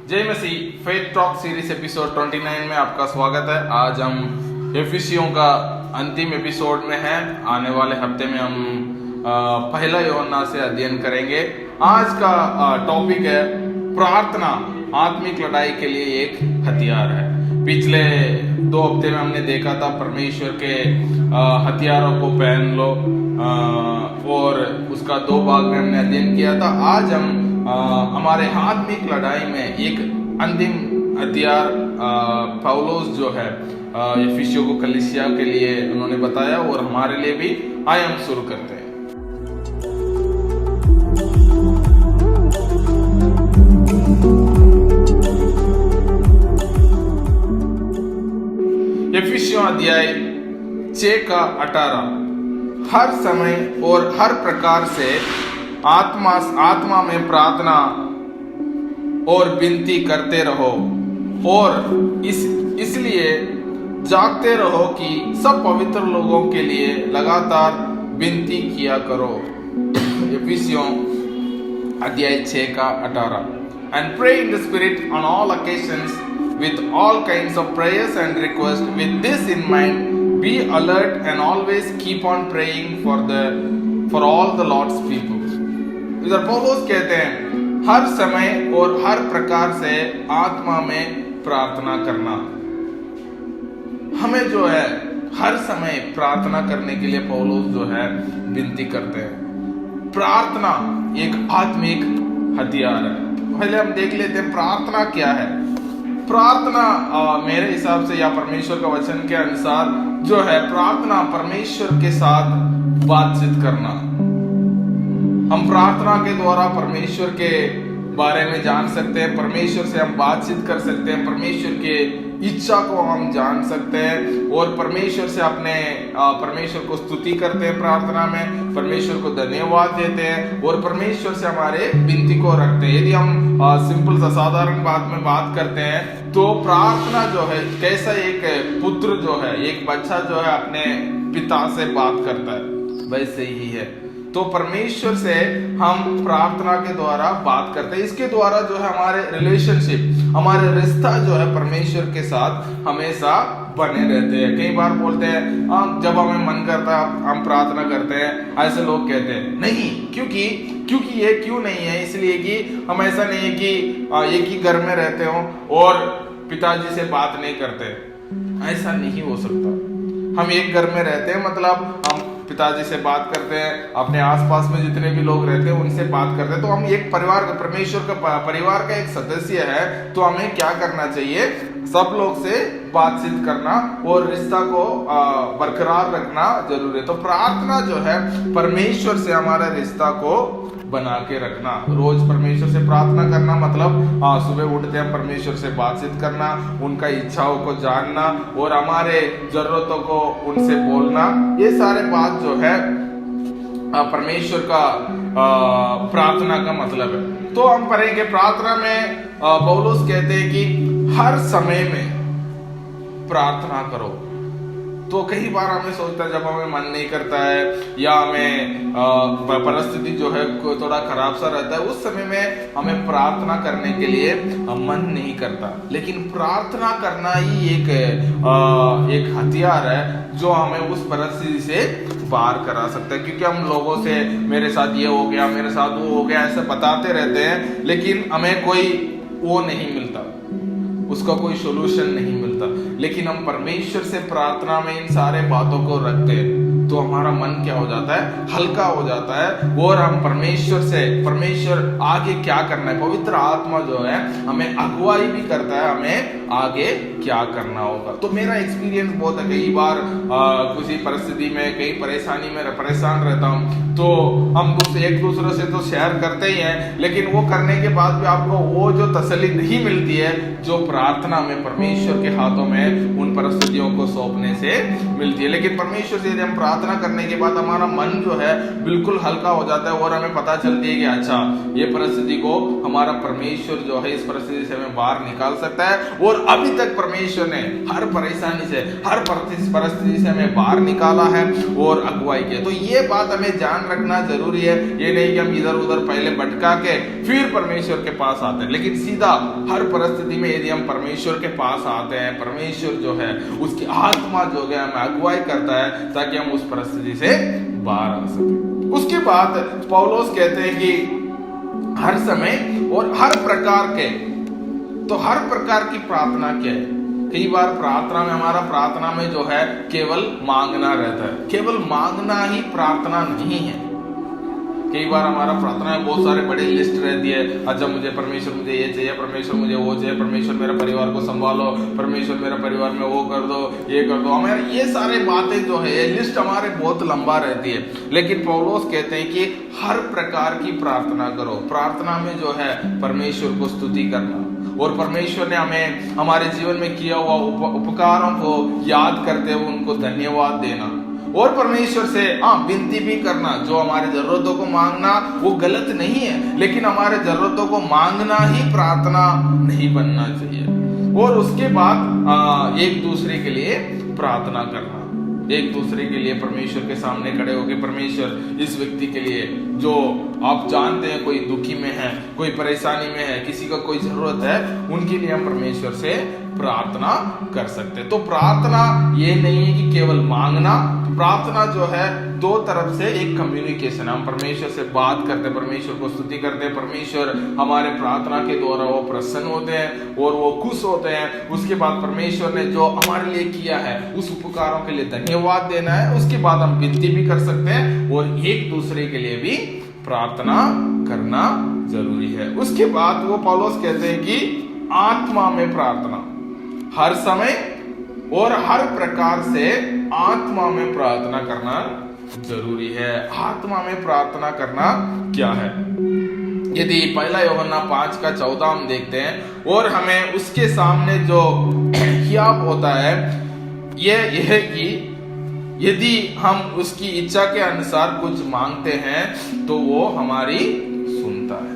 जय मसीह। Faith talk series episode 29 में आपका स्वागत है। आज हम एफिसियों का अंतिम एपिसोड में हैं। आने वाले हफ्ते में हम पहला यूहन्ना से अध्ययन करेंगे। आज का टॉपिक है प्रार्थना आत्मिक लड़ाई के लिए एक हथियार है। पिछले 2 हफ्ते में हमने देखा था परमेश्वर के हथियारों को पहन लो, और उसका 2 भाग में हमने अध्ययन किया था। आज हम हमारे आत्मिक लड़ाई में एक अंतिम हथियार पौलुस जो है एफिसियों को कलीसिया के लिए उन्होंने बताया, और हमारे लिए भी। आइए हम शुरू करते हैं। एफिसियों अध्याय 6 का 18, हर समय और हर प्रकार से आत्मा में प्रार्थना और विनती करते रहो, और इसलिए जागते रहो कि सब पवित्र लोगों के लिए लगातार विनती किया करो। एफिसियों अध्याय 6 का 18। And pray in the spirit on all occasions with all kinds of prayers and requests. With this in mind, be alert and always keep on praying for all the Lord's people. इधर पौलुस कहते हैं हर समय और हर प्रकार से आत्मा में प्रार्थना करना। हमें जो है हर समय प्रार्थना करने के लिए पौलुस जो है विनती करते हैं। प्रार्थना एक आत्मिक हथियार है। पहले हम देख लेते हैं प्रार्थना क्या है। प्रार्थना मेरे हिसाब से या परमेश्वर का वचन के अनुसार जो है, प्रार्थना परमेश्वर के साथ बातचीत करना। हम प्रार्थना के द्वारा परमेश्वर के बारे में जान सकते हैं, परमेश्वर से हम बातचीत कर सकते हैं, परमेश्वर के इच्छा को हम जान सकते हैं, और परमेश्वर से परमेश्वर को स्तुति करते हैं प्रार्थना में, परमेश्वर को धन्यवाद देते हैं, और परमेश्वर से हमारे विनती को रखते हैं। यदि हम सिंपल सा साधारण बात में बात करते हैं तो प्रार्थना जो है कैसा एक पुत्र जो है, एक बच्चा जो है अपने पिता से बात करता है, वैसे ही है। तो परमेश्वर से हम प्रार्थना के द्वारा बात करते हैं। इसके द्वारा जो है हमारे रिलेशनशिप, हमारे रिश्ता जो है परमेश्वर के साथ हमेशा बने रहते हैं। कई बार बोलते हैं जब हमें मन करता है हम प्रार्थना करते हैं, ऐसे लोग कहते हैं नहीं, क्योंकि ये क्यों नहीं है, इसलिए कि हम ऐसा नहीं है कि एक ही घर में रहते हो और पिताजी से बात नहीं करते। ऐसा नहीं हो सकता। हम एक घर में रहते हैं, मतलब हम पिताजी से बात करते हैं, अपने आसपास में जितने भी लोग रहते हैं उनसे बात करते हैं। तो हम एक परिवार का, परमेश्वर का परिवार का एक सदस्य है। तो हमें क्या करना चाहिए? सब लोग से बातचीत करना और रिश्ता को बरकरार रखना जरूरी है। तो प्रार्थना जो है परमेश्वर से हमारे रिश्ता को बना के रखना। रोज परमेश्वर से प्रार्थना करना मतलब सुबह उठते हैं परमेश्वर से बातचीत करना, उनका इच्छाओं को जानना और हमारे जरूरतों को उनसे बोलना। ये सारे बात जो है परमेश्वर का प्रार्थना का मतलब है। तो हम पढ़ेंगे प्रार्थना में पौलुस कहते हैं कि हर समय में प्रार्थना करो। तो कई बार हमें सोचता है जब हमें मन नहीं करता है या हमें परिस्थिति जो है थोड़ा खराब सा रहता है, उस समय में हमें प्रार्थना करने के लिए मन नहीं करता। लेकिन प्रार्थना करना ही एक हथियार है जो हमें उस परिस्थिति से बाहर करा सकता है। क्योंकि हम लोगों से मेरे साथ ये हो गया, मेरे साथ वो हो गया, ऐसे बताते रहते हैं, लेकिन हमें कोई वो नहीं मिलता, उसका कोई सोल्यूशन नहीं मिलता। लेकिन हम परमेश्वर से प्रार्थना में इन सारे बातों को रखते हैं तो हमारा मन क्या हो जाता है? हल्का हो जाता है, और हम परमेश्वर आगे क्या करना है, पवित्र आत्मा जो है हमें अगुवाई भी करता है हमें आगे क्या करना होगा। तो मेरा एक्सपीरियंस बहुत है, कई बार किसी परिस्थिति में, कई परेशानी में परेशान रहता हूँ तो हम एक दूसरे से तो शेयर करते ही हैं, लेकिन वो करने के बाद भी आपको वो जो तसल्ली नहीं मिलती है जो प्रार्थना में परमेश्वर के हाथों में उन परिस्थितियों को सौंपने से मिलती है। लेकिन परमेश्वर से यदि हम प्रार्थना करने के बाद हमारा मन जो है बिल्कुल हल्का हो जाता है और हमें पता चलती है कि अच्छा ये परिस्थिति को हमारा परमेश्वर जो है इस परिस्थिति से हमें बाहर निकाल सकता है, और अभी तक परमेश्वर ने हर परेशानी से, हर परिस्थिति से हमें बाहर निकाला है और अगुवाई किया। तो ये बात हमें ध्यान रखना जरूरी है। ये नहीं कि हम इधर उधर पहले भटका के फिर परमेश्वर के पास आते हैं, लेकिन सीधा हर परिस्थिति में यदि हम परमेश्वर के पास आते हैं, परमेश्वर जो है उसकी आत्मा जो है हमें अगुवाई करता है ताकि हम उस परिस्थिति से बाहर आ सके। उसके बाद पौलुस कहते हैं कि हर समय और हर प्रकार के, तो हर प्रकार की प्रार्थना क्या है? कई बार प्रार्थना में, हमारा प्रार्थना में जो है केवल मांगना रहता है। केवल मांगना ही प्रार्थना नहीं है। कई बार हमारा प्रार्थना में बहुत सारे बड़ी लिस्ट रहती है। अच्छा मुझे परमेश्वर, मुझे ये चाहिए, परमेश्वर मुझे वो चाहिए, परमेश्वर मेरा परिवार को संभालो, परमेश्वर मेरा परिवार में वो कर दो, ये कर दो। हमारे ये सारे बातें जो है, ये लिस्ट हमारे बहुत लंबा रहती है। लेकिन पौलुस कहते हैं कि हर प्रकार की प्रार्थना करो। प्रार्थना में जो है परमेश्वर को स्तुति करना और परमेश्वर ने हमें हमारे जीवन में किया हुआ उपकारों को याद करते हुए उनको धन्यवाद देना, और परमेश्वर से विनती भी करना। जो हमारे जरूरतों को मांगना वो गलत नहीं है, लेकिन हमारे जरूरतों को मांगना ही प्रार्थना नहीं बनना चाहिए। और उसके बाद एक दूसरे के लिए प्रार्थना करना, एक दूसरे के लिए परमेश्वर के सामने खड़े होकर, परमेश्वर इस व्यक्ति के लिए जो आप जानते हैं कोई दुखी में है, कोई परेशानी में है, किसी का कोई जरूरत है, उनके लिए हम परमेश्वर से प्रार्थना कर सकते हैं। तो प्रार्थना ये नहीं है कि केवल मांगना। प्रार्थना जो है दो तरफ से एक कम्युनिकेशन, हम परमेश्वर से बात करते हैं, परमेश्वर को स्तुति करते हैं, परमेश्वर हमारे प्रार्थना के द्वारा वो प्रसन्न होते हैं और वो खुश होते हैं। उसके बाद परमेश्वर ने जो हमारे लिए किया है उस उपकारों के लिए धन्यवाद देना है। उसके बाद हम विनती भी कर सकते हैं और एक दूसरे के लिए भी प्रार्थना करना जरूरी है। उसके बाद वो पौलुस कहते हैं कि आत्मा में प्रार्थना, हर समय और हर प्रकार से आत्मा में प्रार्थना करना जरूरी है। आत्मा में प्रार्थना करना क्या है? यदि पहला यूहन्ना 5:14 हम देखते हैं और हमें उसके सामने जो हियाब होता है यह है कि यदि हम उसकी इच्छा के अनुसार कुछ मांगते हैं तो वो हमारी सुनता है।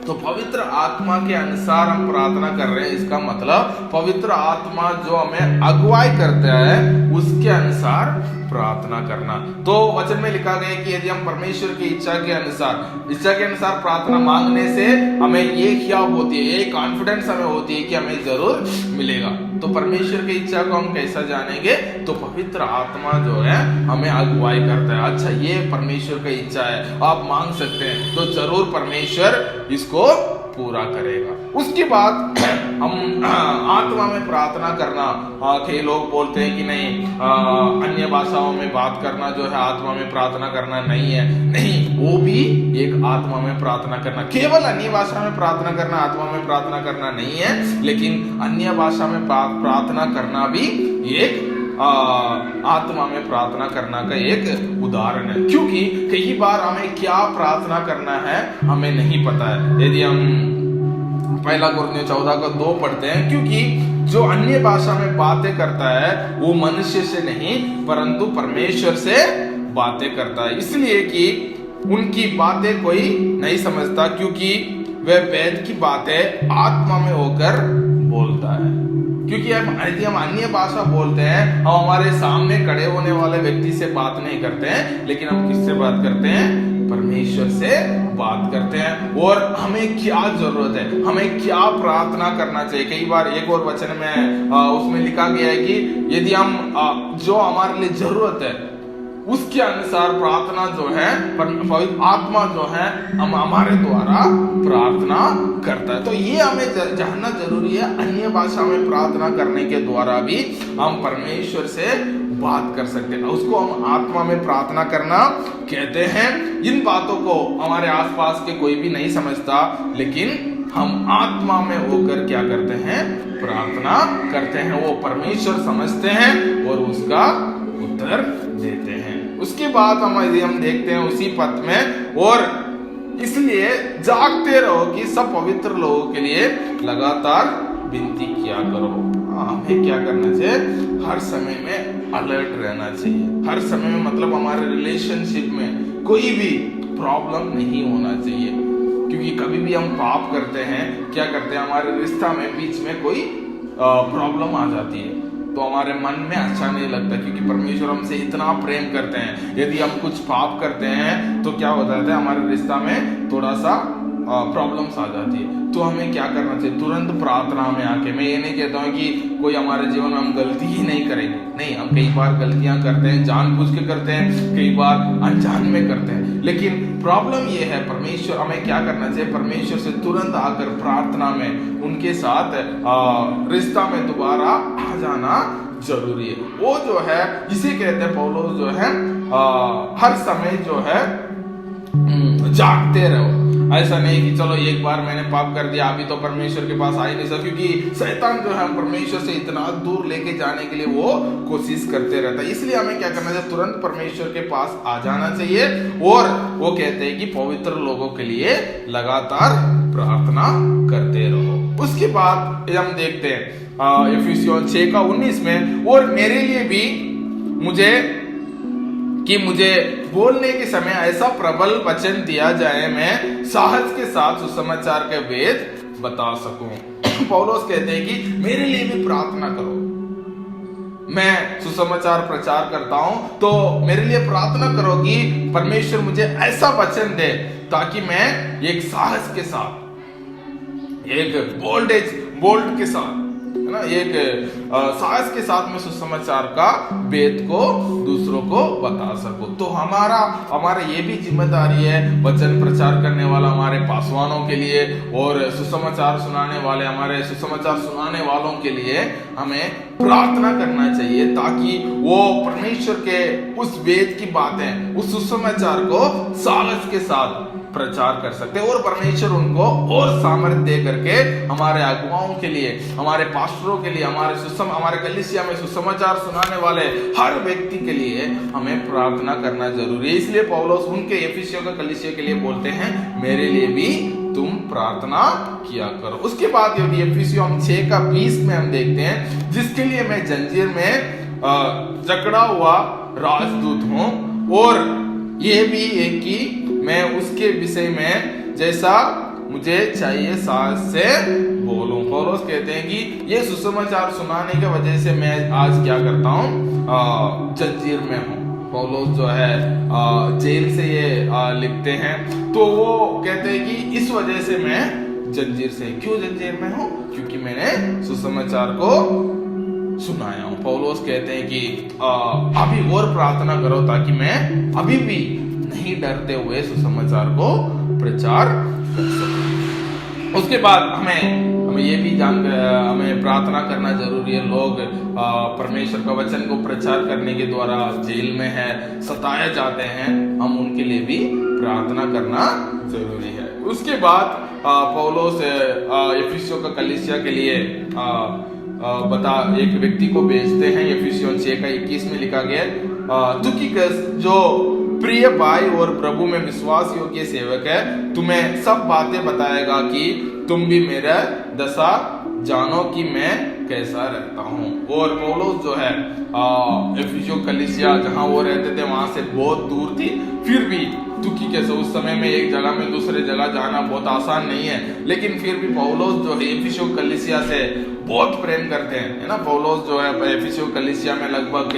तो पवित्र आत्मा के अनुसार हम प्रार्थना कर रहे हैं, इसका मतलब पवित्र आत्मा जो हमें अगुवाई करता है उसके अनुसार प्रार्थना करना। तो वचन में लिखा गया कि यदि हम परमेश्वर की इच्छा के अनुसार प्रार्थना मांगने से हमें ये ख्याल होती है, ये कॉन्फिडेंस हमें होती है कि हमें जरूर मिलेगा। तो परमेश्वर की इच्छा को हम कैसा जानेंगे? तो पवित्र आत्मा जो है हमें अगुवाई करता है। अच्छा ये परमेश्वर की इच्छा है, आप मांग सकते हैं, तो जरूर परमेश्वर इसको पूरा करेगा। उसके बाद हम आत्मा में प्रार्थना करना, कई लोग बोलते हैं कि नहीं अन्य भाषाओं में बात करना जो है आत्मा में प्रार्थना करना नहीं है। नहीं, वो भी एक आत्मा में प्रार्थना करना। केवल अन्य भाषा में प्रार्थना करना आत्मा में प्रार्थना करना नहीं है, लेकिन अन्य भाषा में प्रार्थना करना भी एक आत्मा में प्रार्थना करना का एक उदाहरण है। क्योंकि कई बार हमें क्या प्रार्थना करना है हमें नहीं पता है। यदि हम पहला कुरिन्थियों 14:2 पढ़ते हैं, क्योंकि जो अन्य भाषा में बातें करता है वो मनुष्य से नहीं परंतु परमेश्वर से बातें करता है, इसलिए कि उनकी बातें कोई नहीं समझता, क्योंकि वह वेद की बातें आत्मा में होकर बोलता है। क्योंकि यदि हम अन्य भाषा बोलते हैं, हम हमारे सामने खड़े होने वाले व्यक्ति से बात नहीं करते हैं, लेकिन हम किससे बात करते हैं? परमेश्वर से बात करते हैं। और हमें क्या जरूरत है, हमें क्या प्रार्थना करना चाहिए? कई बार एक और वचन में उसमें लिखा गया है कि यदि हम जो हमारे लिए जरूरत है उसके अनुसार प्रार्थना जो है पवित्र आत्मा जो है हम हमारे द्वारा प्रार्थना करता है। तो ये हमें जानना जरूरी है। अन्य भाषा में प्रार्थना करने के द्वारा भी हम परमेश्वर से बात कर सकते हैं, उसको हम आत्मा में प्रार्थना करना कहते हैं। इन बातों को हमारे आसपास के कोई भी नहीं समझता, लेकिन हम आत्मा में होकर क्या करते हैं? प्रार्थना करते हैं। वो परमेश्वर समझते हैं और उसका उत्तर देते हैं। उसके बाद हम देखते हैं उसी पद में, और इसलिए जागते रहो कि सब पवित्र लोगों के लिए लगातार विनती किया करो। हमें क्या करना चाहिए? हर समय में अलर्ट रहना चाहिए। हर समय में मतलब हमारे रिलेशनशिप में कोई भी प्रॉब्लम नहीं होना चाहिए, क्योंकि कभी भी हम पाप करते हैं, क्या करते हैं, हमारे रिश्ता में बीच में कोई प्रॉब्लम आ जाती है तो हमारे मन में अच्छा नहीं लगता, क्योंकि परमेश्वर हमसे इतना प्रेम करते हैं। यदि हम कुछ पाप करते हैं तो क्या हो जाता है, हमारे रिश्ता में थोड़ा सा प्रॉब्लम्स आ जाती है। तो हमें क्या करना चाहिए? तुरंत प्रार्थना में आके, मैं ये नहीं कहता हूँ कि कोई हमारे जीवन में हम गलती ही नहीं करेंगे, नहीं, हम कई बार गलतियां करते हैं, जानबूझ के करते हैं, कई बार अनजान में करते हैं, लेकिन प्रॉब्लम ये है, परमेश्वर हमें क्या करना चाहिए? परमेश्वर से तुरंत आकर प्रार्थना में उनके साथ रिश्ता में दोबारा आ जाना जरूरी है। वो जो है, इसे कहते हैं पौलुस जो है हर समय जो है जागते रहो। ऐसा नहीं कि चलो एक बार मैंने पाप कर दिया, अभी तो परमेश्वर के पास आ ही नहीं सकता, क्योंकि शैतान जो है परमेश्वर से इतना दूर लेके जाने के लिए वो कोशिश करते रहता है। इसलिए हमें क्या करना चाहिए? तुरंत परमेश्वर के पास आ जाना चाहिए। और वो कहते हैं कि पवित्र लोगों के लिए लगातार प्रार्थना करते रहो। उसके बाद हम देखते हैं इफिसियों 6:19 में, और मेरे लिए भी मुझे बोलने के समय ऐसा प्रबल वचन दिया जाए, मैं साहस के साथ सुसमाचार के वेद बता सकूं। पौलुस कहते हैं कि मेरे लिए भी प्रार्थना करो। मैं सुसमाचार प्रचार करता हूं तो मेरे लिए प्रार्थना करो कि परमेश्वर मुझे ऐसा वचन दे ताकि मैं एक साहस के साथ, एक बोल्ड के साथ, है ना, एक साहस के साथ मैं सुसमाचार का वेद को दूसरों को बता सकूं। तो हमारा ये भी जिम्मेदारी है, वचन प्रचार करने वाला हमारे पासवानों के लिए और सुसमाचार सुनाने वालों के लिए हमें प्रार्थना करना चाहिए, ताकि वो परमेश्वर के उस वेद की बातें, उस सुसमाचार को साहस के साथ प्रचार कर सकते हैं, और परमेश्वर उनको और सामर्थ्य दे करके हमारे अगुवाओं के लिए, हमारे पास्टरों के लिए, हमारे कलीसिया में सुसमाचार सुनाने वाले हर व्यक्ति के लिए हमें प्रार्थना करना जरूरी है। इसलिए पौलुस उनके एफिसियों के कलीसिया के लिए बोलते हैं, मेरे लिए भी तुम प्रार्थना किया करो। उसके बाद यदि एफिसियों 6:20 में हम देखते हैं, जिसके लिए मैं जंजीर में जकड़ा हुआ राजदूत हूं, और ये भी है कि मैं उसके विषय में जैसा मुझे चाहिए साहस से बोलूं। पौलुस कहते हैं कि ये सुसमाचार सुनाने की वजह से मैं आज क्या करता हूं, जंजीर में हूं। पौलुस जो है जेल से ये लिखते हैं, तो वो कहते हैं कि इस वजह से मैं जंजीर से, क्यों जंजीर में हूं? क्योंकि मैंने सुसमाचार को सुनाया हूं। पौलुस कहते हैं कि अभी और प्रार्थना करो ताकि मैं अभी भी नहीं डरते हुए सुसमाचार को प्रचार कर सकूं। उसके बाद हमें ये भी हमें प्रार्थना करना जरूरी है। लोग परमेश्वर का वचन को प्रचार करने के द्वारा जेल में है, सताए जाते हैं, हम उनके लिए भी प्रार्थना करना जरूरी है। उसके बाद पौलुस एफिसियों का कलीसिया के लिए एक व्यक्ति को भेजते हैं। एफिसियों 6:21 में लिखा गया, तुकिकस जो प्रिय भाई और प्रभु में विश्वास योग्य सेवक है, तुम्हें सब बातें बताएगा कि तुम भी मेरा दशा जानो कि मैं कैसा रहता हूँ। और पौलुस जो है एफिसियों कलीसिया जहाँ वो रहते थे वहां से बहुत दूर थी, फिर भी तुकिकस, उस समय में एक जगह में दूसरे जगह जाना बहुत आसान नहीं है, लेकिन फिर भी पौलुस जो है एफिसियों कलीसिया से बहुत प्रेम करते हैं, है ना। पौलुस जो है एफिसियों कलीसिया में लगभग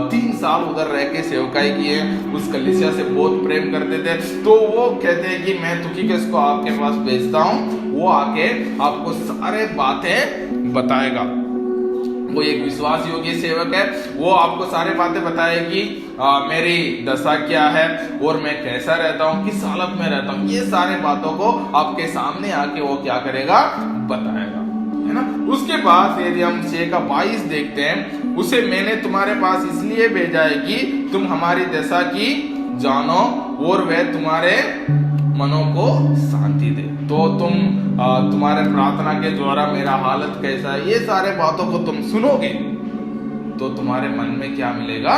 3 साल उधर रह के सेवकाई किए, उस कलीसिया से बहुत प्रेम करते थे। तो वो कहते हैं कि मैं तुकिकस को आपके पास भेजता हूँ, वो आके आपको सारे बातें बताएगा। वो एक विश्वास योग्य सेवक है, वो आपको सारे बातें बताएगी, मेरी दशा क्या है और मैं कैसा रहता हूँ, किस हालत में रहता हूँ, ये सारे बातों को आपके सामने आके वो क्या करेगा, बताएगा, है ना। उसके बाद यदि हम 6:22 देखते हैं, उसे मैंने तुम्हारे पास इसलिए भेजा है कि तुम हमारी दशा की जानो और वह तुम्हारे मनों को शांति दे। तो तुम्हारे प्रार्थना के द्वारा मेरा हालत कैसा है, ये सारे बातों को तुम सुनोगे तो तुम्हारे मन में क्या मिलेगा,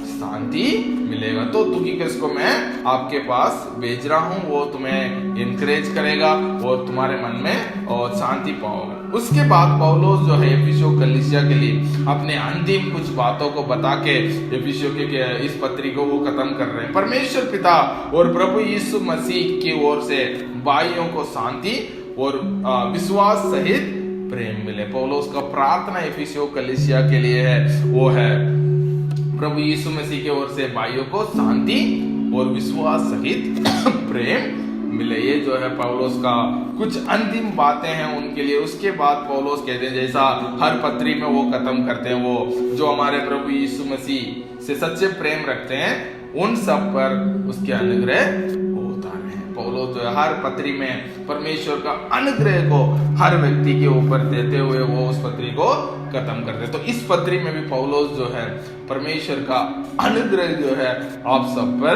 शांति मिलेगा। मिलेगा। तो तुकिकस को मैं आपके पास भेज रहा हूं, वो तुम्हें इनकरेज करेगा और तुम्हारे मन में और शांति पाओगे। उसके बाद पौलुस जो है एफिसियों कलीसिया के लिए अपने अंतिम कुछ बातों को बता के एफिसियों के इस पत्री को वो खत्म कर रहे हैं। परमेश्वर पिता और प्रभु यीशु मसीह की ओर से भाइयों को शांति और विश्वास सहित प्रेम मिले। पौलुस का प्रार्थना एफिसियों कलीसिया के लिए है, वो है प्रभु यीशु मसीह की ओर से भाइयों को शांति और विश्वास सहित प्रेम मिले। ये जो है पौलुस का कुछ अंतिम बातें हैं उनके लिए। उसके बाद पौलुस कहते हैं, जैसा हर पत्री में वो खत्म करते हैं, वो जो हमारे प्रभु यीशु मसीह से सच्चे प्रेम रखते हैं उन सब पर उसके अनुग्रह होता रहे। पौलुस जो है हर पत्री में परमेश्वर का अनुग्रह को हर व्यक्ति के ऊपर देते हुए वो उस पत्री को खत्म करते। तो इस पत्री में भी पौलुस जो है परमेश्वर का अनुग्रह जो है आप सब पर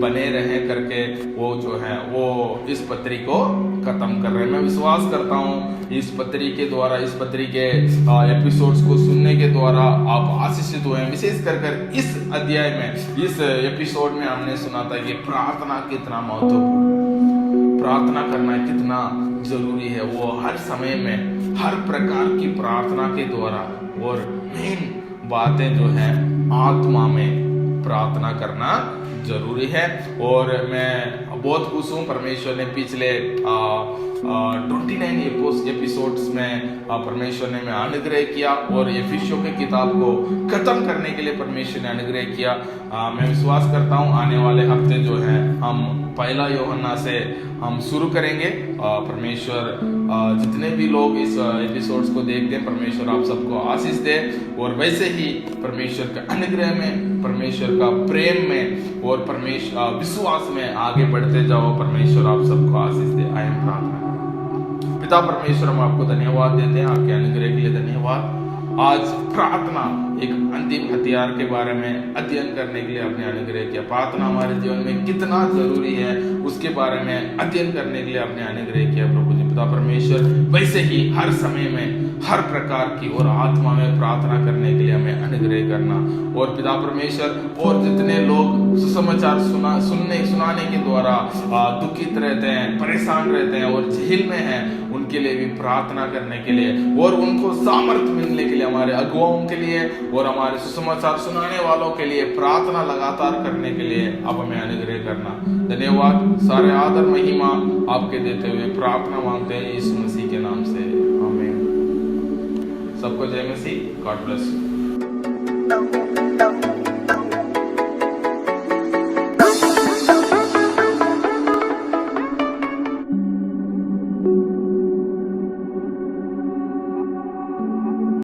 बने रहे करके वो जो है वो इस पत्री को खत्म कर रहे हैं। मैं विश्वास करता हूँ इस पत्री के द्वारा, इस पत्री के एपिसोड्स को सुनने के द्वारा आप आशीषित हुए हैं। विशेष कर इस अध्याय में, इस एपिसोड में हमने सुना था कि प्रार्थना कितना महत्वपूर्ण, प्रार्थना करना कितना जरूरी है। वो हर समय में हर प्रकार की प्रार्थना के द्वारा, और मेन बातें जो है आत्मा में प्रार्थना करना जरूरी है। और मैं बहुत खुश हूँ, परमेश्वर ने पिछले 29 एपिसोड्स में परमेश्वर ने मैं अनुग्रह किया और एफिसियों के किताब को खत्म करने के लिए परमेश्वर ने अनुग्रह किया। मैं विश्वास करता हूँ आने वाले हफ्ते जो है हम पहला यूहन्ना से हम शुरू करेंगे। परमेश्वर जितने भी लोग इस एपिसोड्स को देखते हैं, परमेश्वर आप सबको आशीष दे और वैसे ही परमेश्वर के अनुग्रह में, परमेश्वर का प्रेम में और परमेश्वर विश्वास में आगे बढ़ते जाओ। परमेश्वर आप सबको आशीष दे। आए हम प्रार्थना। पिता परमेश्वर, हम आपको धन्यवाद देते हैं, आपके अनुग्रह के लिए धन्यवाद। आज प्रार्थना एक अंतिम हथियार के बारे में अध्ययन करने के लिए आपने अनुग्रह किया। प्रार्थना हमारे जीवन में कितना जरूरी है उसके बारे में अध्ययन करने के लिए आपने अनुग्रह किया प्रभु जी। पिता परमेश्वर, वैसे ही हर समय में हर प्रकार की और आत्मा में प्रार्थना करने के लिए हमें अनुग्रह करना। और पिता परमेश्वर, और जितने लोग सुसमाचार सुनाने के द्वारा दुखित रहते हैं, परेशान रहते हैं और जेल में हैं, उनके लिए भी प्रार्थना करने के लिए और उनको सामर्थ्य मिलने के लिए, हमारे अगुवाओं के लिए और हमारे सुसमाचार सुनाने वालों के लिए प्रार्थना लगातार करने के लिए आप हमें अनुग्रह करना। धन्यवाद। सारे आदर महिमा आपके देते हुए प्रार्थना मांगते हैं यीशु मसीह के नाम से, आमीन। सबको जय मसीह। God bless you.